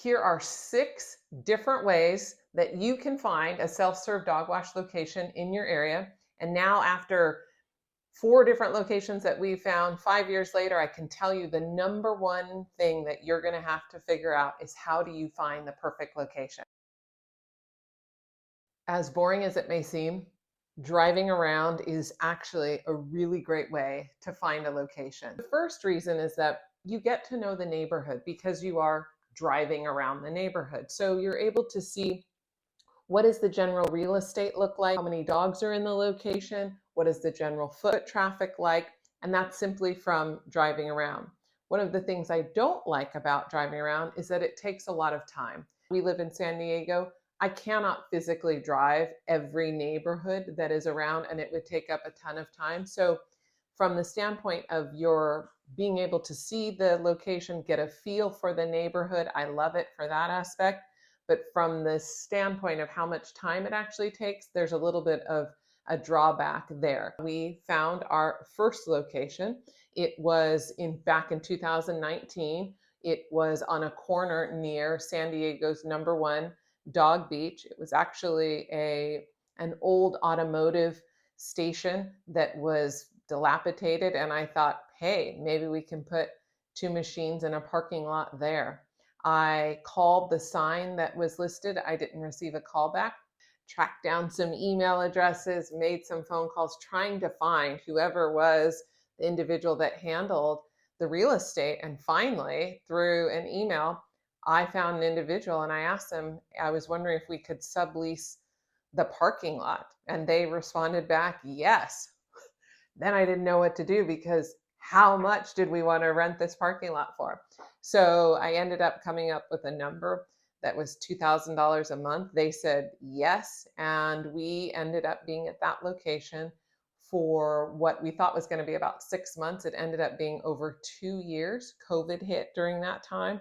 Here are 6 different ways that you can find a self-serve dog wash location in your area. And now, after 4 different locations that we found 5 years later, I can tell you the number one thing that you're going to have to figure out is, how do you find the perfect location? As boring as it may seem, driving around is actually a really great way to find a location. The first reason is that you get to know the neighborhood because you are driving around the neighborhood. So you're able to see, what does the general real estate look like? How many dogs are in the location? What is the general foot traffic like? And that's simply from driving around. One of the things I don't like about driving around is that it takes a lot of time. We live in San Diego. I cannot physically drive every neighborhood that is around, and it would take up a ton of time. So from the standpoint of your being able to see the location, get a feel for the neighborhood, I love it for that aspect. But from the standpoint of how much time it actually takes, there's a little bit of a drawback there. We found our first location. It was back in 2019. It was on a corner near San Diego's #1 dog beach. It was actually an old automotive station that was dilapidated, and I thought, hey, maybe we can put 2 machines in a parking lot there. I called the sign that was listed. I didn't receive a call back. Tracked down some email addresses, made some phone calls, trying to find whoever was the individual that handled the real estate. And finally, through an email, I found an individual, and I asked them, I was wondering if we could sublease the parking lot. And they responded back, yes. Then I didn't know what to do, because how much did we want to rent this parking lot for? So I ended up coming up with a number that was $2,000 a month. They said yes, and we ended up being at that location for what we thought was going to be about 6 months. It ended up being over 2 years. COVID hit during that time.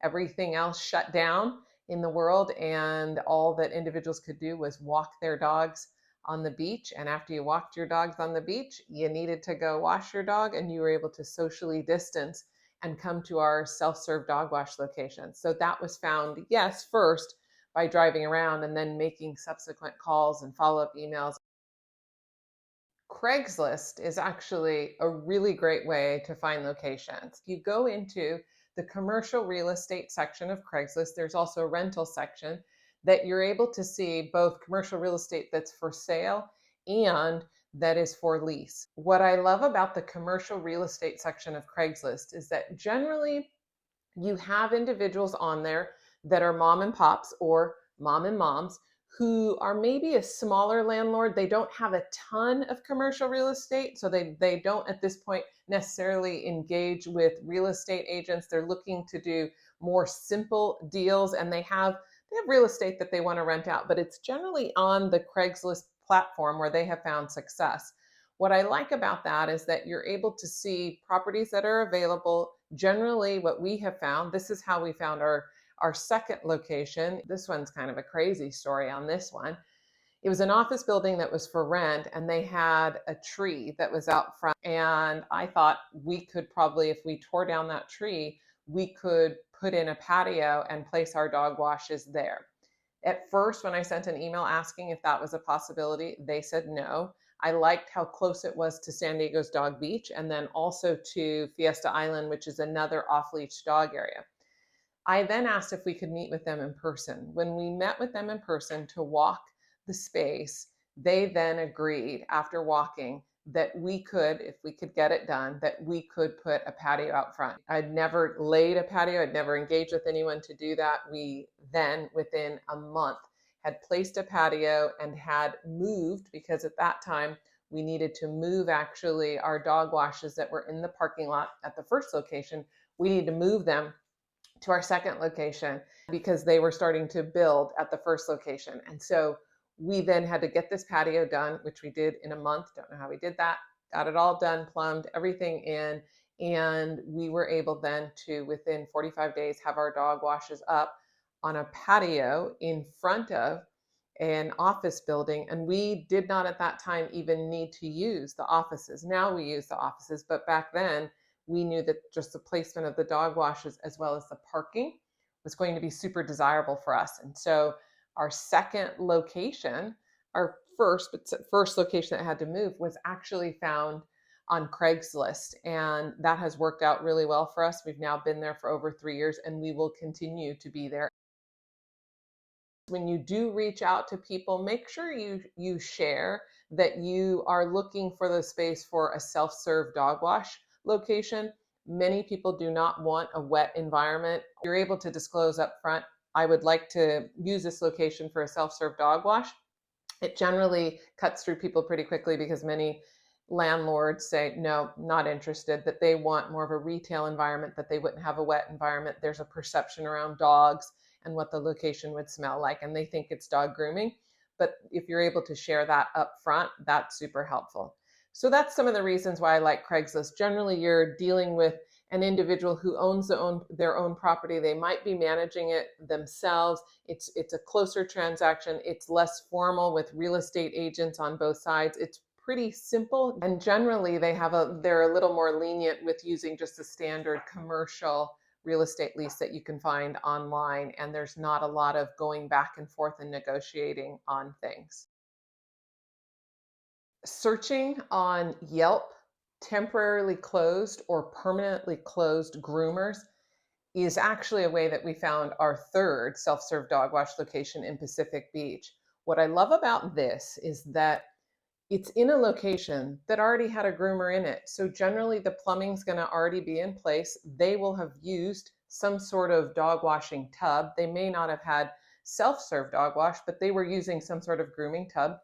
Everything else shut down in the world, and all that individuals could do was walk their dogs on the beach. And after you walked your dogs on the beach, you needed to go wash your dog, and you were able to socially distance and come to our self-serve dog wash location. So that was found, yes, first by driving around and then making subsequent calls and follow-up emails. Craigslist is actually a really great way to find locations. If you go into the commercial real estate section of Craigslist, there's also a rental section that you're able to see both commercial real estate that's for sale and that is for lease. What I love about the commercial real estate section of Craigslist is that generally you have individuals on there that are mom and pops or mom and moms who are maybe a smaller landlord. They don't have a ton of commercial real estate, so they don't at this point necessarily engage with real estate agents. They're looking to do more simple deals, and they have real estate that they want to rent out, but it's generally on the Craigslist platform where they have found success. What I like about that is that you're able to see properties that are available. Generally, what we have found, this is how we found our second location. This one's kind of a crazy story on this one. It was an office building that was for rent, and they had a tree that was out front. And I thought we could probably, if we tore down that tree, we could put in a patio and place our dog washes there. At first, when I sent an email asking if that was a possibility, they said no. I liked how close it was to San Diego's Dog Beach, and then also to Fiesta Island, which is another off-leash dog area. I then asked if we could meet with them in person. When we met with them in person to walk the space, they then agreed, after walking, that we could, if we could get it done, that we could put a patio out front. I'd never laid a patio. I'd never engaged with anyone to do that. We then, within a month, had placed a patio and had moved, because at that time we needed to move actually our dog washes that were in the parking lot at the first location. We needed to move them to our second location because they were starting to build at the first location. And so we then had to get this patio done, which we did in a month. Don't know how we did that. Got it all done, plumbed, everything in. And we were able then to, within 45 days, have our dog washes up on a patio in front of an office building. And we did not at that time even need to use the offices. Now we use the offices, but back then we knew that just the placement of the dog washes as well as the parking was going to be super desirable for us. And so our second location, our first location that had to move, was actually found on Craigslist. And that has worked out really well for us. We've now been there for over 3 years, and we will continue to be there. When you do reach out to people, make sure you share that you are looking for the space for a self-serve dog wash location. Many people do not want a wet environment. You're able to disclose up front, I would like to use this location for a self-serve dog wash. It generally cuts through people pretty quickly because many landlords say, no, not interested, that they want more of a retail environment, that they wouldn't have a wet environment. There's a perception around dogs and what the location would smell like, and they think it's dog grooming. But if you're able to share that up front, that's super helpful. So that's some of the reasons why I like Craigslist. Generally, you're dealing with an individual who owns their own property. They might be managing it themselves. It's a closer transaction. It's less formal with real estate agents on both sides. It's pretty simple, and generally they're a little more lenient with using just a standard commercial real estate lease that you can find online, and there's not a lot of going back and forth and negotiating on things. Searching on Yelp temporarily closed or permanently closed groomers is actually a way that we found our third self-serve dog wash location in Pacific Beach. What I love about this is that it's in a location that already had a groomer in it. So generally the plumbing's going to already be in place. They will have used some sort of dog washing tub. They may not have had self-serve dog wash, but they were using some sort of grooming tub.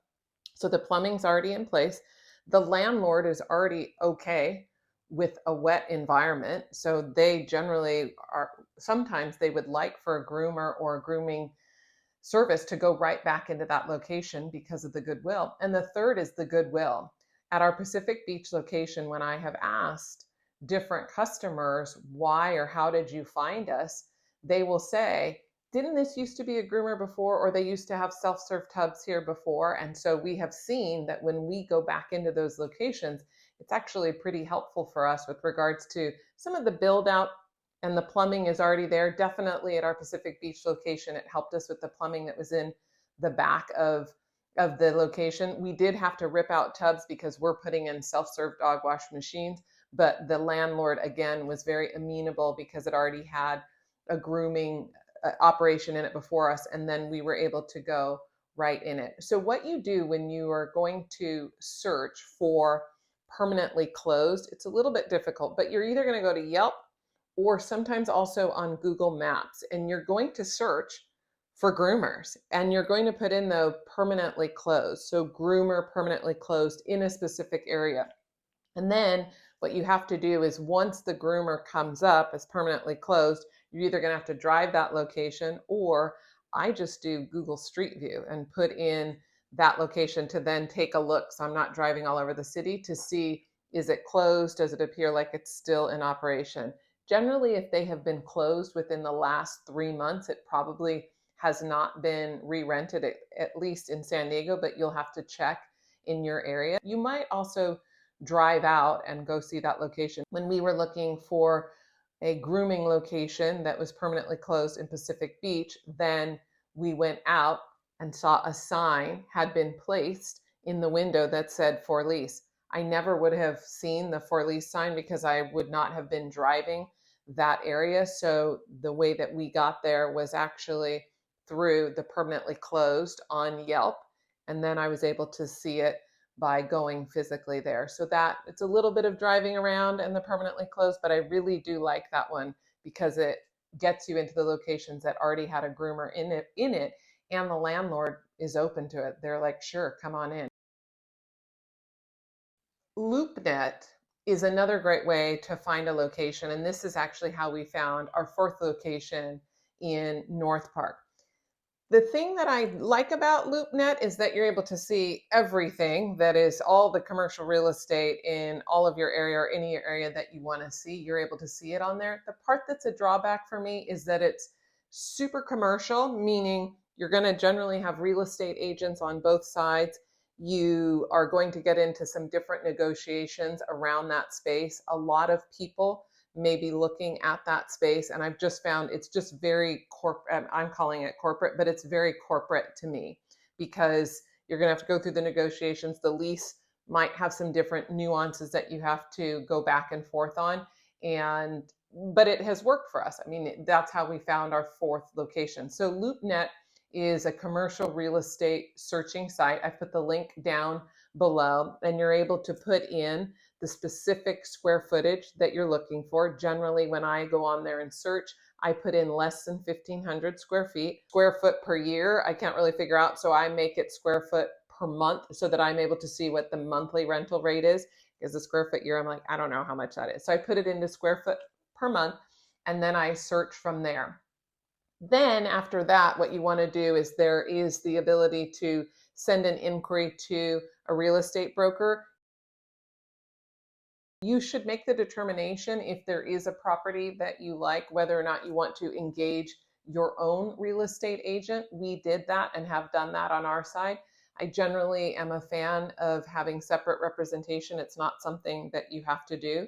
So the plumbing's already in place. The landlord is already okay with a wet environment. So they generally sometimes they would like for a groomer or a grooming service to go right back into that location because of the goodwill. And the third is the goodwill. At our Pacific Beach location, when I have asked different customers, why or how did you find us? They will say, didn't this used to be a groomer before, or they used to have self-serve tubs here before? And so we have seen that when we go back into those locations, it's actually pretty helpful for us with regards to some of the build out, and the plumbing is already there. Definitely at our Pacific Beach location, it helped us with the plumbing that was in the back of the location. We did have to rip out tubs because we're putting in self-serve dog wash machines, but the landlord, again, was very amenable because it already had a grooming operation in it before us, and then we were able to go right in it. So what you do when you are going to search for permanently closed, it's a little bit difficult, but you're either going to go to Yelp or sometimes also on Google Maps, and you're going to search for groomers, and you're going to put in the permanently closed, so groomer permanently closed in a specific area. And then what you have to do is once the groomer comes up as permanently closed, you're either going to have to drive that location, or I just do Google Street View and put in that location to then take a look. So I'm not driving all over the city to see, is it closed? Does it appear like it's still in operation? Generally, if they have been closed within the last 3 months, it probably has not been re-rented, at least in San Diego, but you'll have to check in your area. You might also drive out and go see that location. When we were looking for a grooming location that was permanently closed in Pacific Beach, then we went out and saw a sign had been placed in the window that said for lease. I never would have seen the for lease sign because I would not have been driving that area. So the way that we got there was actually through the permanently closed on Yelp. And then I was able to see it by going physically there. So that it's a little bit of driving around and the permanently closed, but I really do like that one because it gets you into the locations that already had a groomer in it, and the landlord is open to it. They're like, sure, come on in. LoopNet is another great way to find a location, and this is actually how we found our fourth location in North Park. The thing that I like about LoopNet is that you're able to see everything that is all the commercial real estate in all of your area or any area that you want to see. You're able to see it on there. The part that's a drawback for me is that it's super commercial, meaning you're going to generally have real estate agents on both sides. You are going to get into some different negotiations around that space. A lot of people maybe looking at that space. And I've just found it's just very corporate. I'm calling it corporate, but it's very corporate to me because you're going to have to go through the negotiations. The lease might have some different nuances that you have to go back and forth on. And but it has worked for us. I mean, that's how we found our fourth location. So LoopNet is a commercial real estate searching site. I put the link down below, and you're able to put in the specific square footage that you're looking for. Generally, when I go on there and search, I put in less than 1,500 square feet. Square foot per year, I can't really figure out, so I make it square foot per month so that I'm able to see what the monthly rental rate is. Because the square foot year, I'm like, I don't know how much that is. So I put it into square foot per month, and then I search from there. Then after that, what you want to do is there is the ability to send an inquiry to a real estate broker. You should make the determination if there is a property that you like, whether or not you want to engage your own real estate agent. We did that and have done that on our side. I generally am a fan of having separate representation. It's not something that you have to do.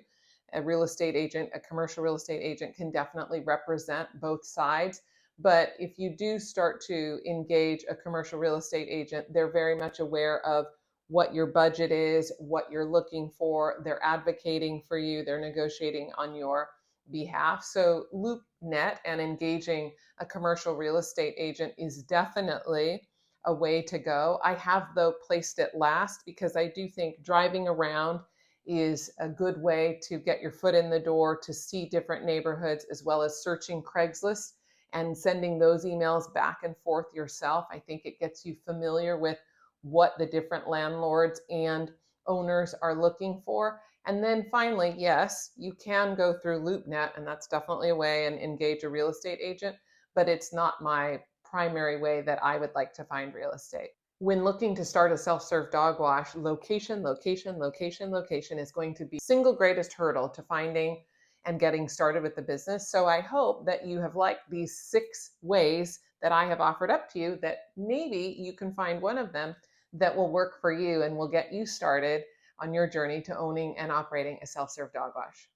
A real estate agent, a commercial real estate agent, can definitely represent both sides. But if you do start to engage a commercial real estate agent, they're very much aware of what your budget is, what you're looking for. They're advocating for you, they're negotiating on your behalf. So LoopNet and engaging a commercial real estate agent is definitely a way to go. I have, though, placed it last because I do think driving around is a good way to get your foot in the door, to see different neighborhoods, as well as searching Craigslist and sending those emails back and forth yourself. I think it gets you familiar with what the different landlords and owners are looking for. And then finally, yes, you can go through LoopNet, and that's definitely a way, and engage a real estate agent, but it's not my primary way that I would like to find real estate. When looking to start a self-serve dog wash, location, location, location, location is going to be the single greatest hurdle to finding and getting started with the business. So I hope that you have liked these 6 ways that I have offered up to you, that maybe you can find one of them that will work for you and will get you started on your journey to owning and operating a self-serve dog wash.